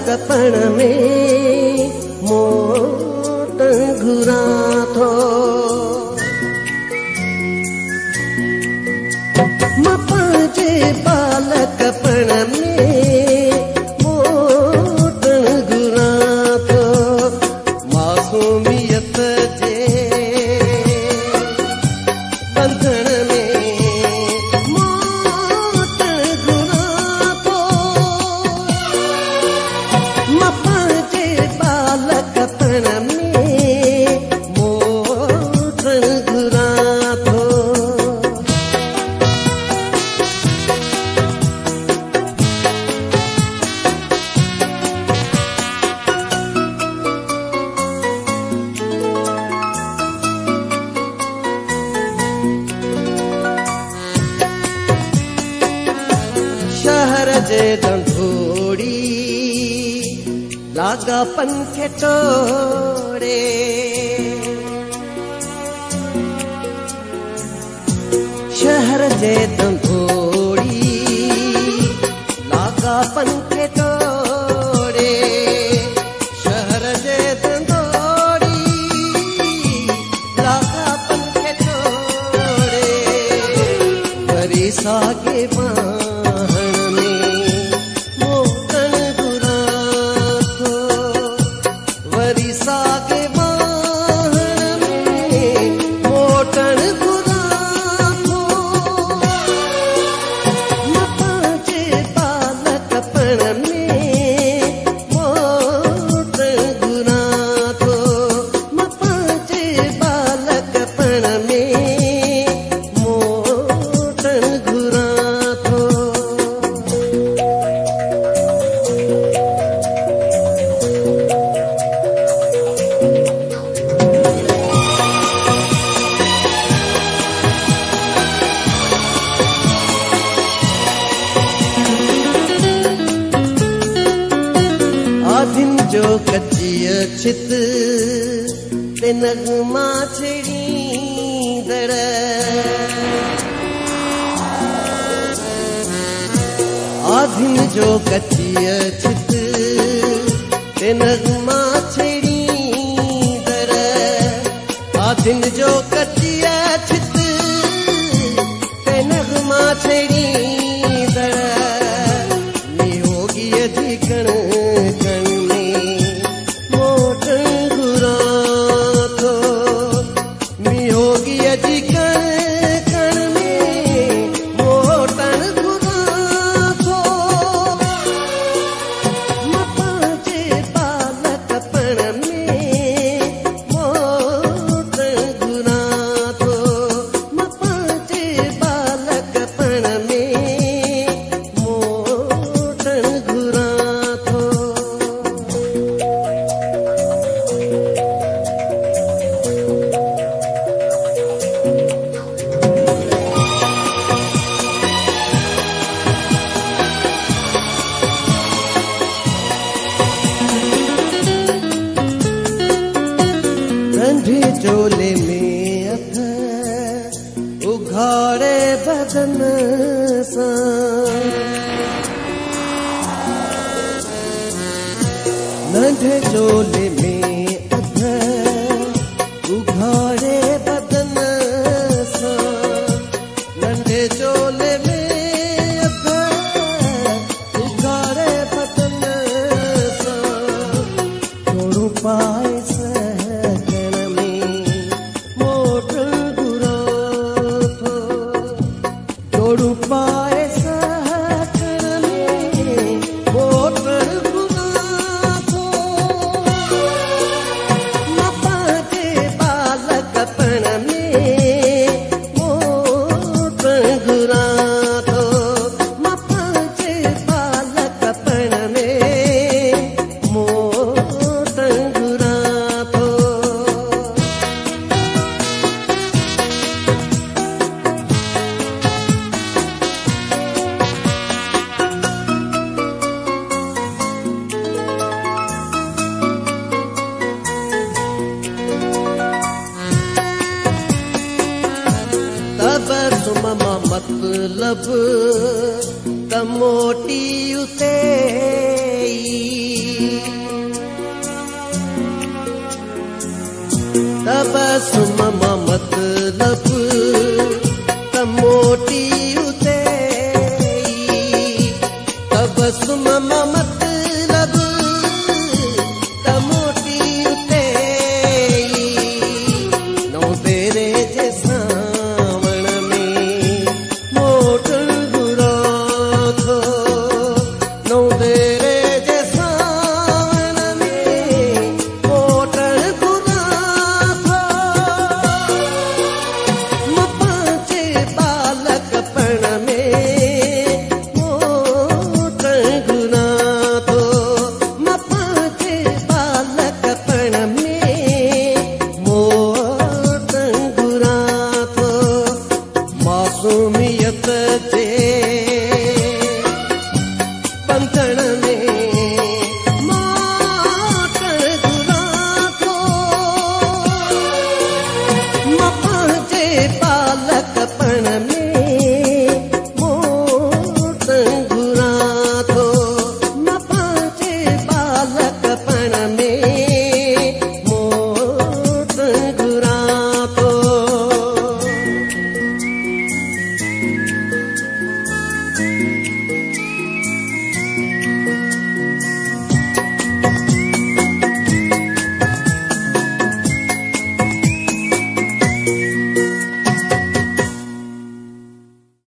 कपण में मोट घुरा थो मपाजे बाल कपण में मोट घुरा थो मासूमियत जे बंधन में मोट घुरा थो मपाजे बाल कपण में मोट घुरा थो शहर जे ढंढोड़ी लागा पंखे टोड़े शहर जे ढंढोड़ी लागा पंखे टोड़े शहर जे ढंढोड़ी लागा पंखे टोड़े वरी सागे आधिन जो कचिय छित ते नगमा छेड़ींदड़ आधिन जो कचिय छित ते नगमा छेड़ींदड़ आधिन जो कचिय छित ते नगमा छेड़ींदड़ नियोगीअ जी कण नंढे चोले में अथ उघाड़े बदन सां नंढे चोले में अथ उघाड़े बदन सां नंढे चोले में अथ उघाड़े बदन सां थोड़ो पाए सुम मतलब त मोटी उते तब सुम मतलब त मोटी उते तब सुम मतलब त मोटी उते नौ तेरे जे सावण में मोटन घुरा थो नौ तेरे जे सावण में मोटन घुरा थो म पांचे बालक पण में मोटन घुरा थो म पांचे बालक पण में मोटन घुरा थो मासूमियत जे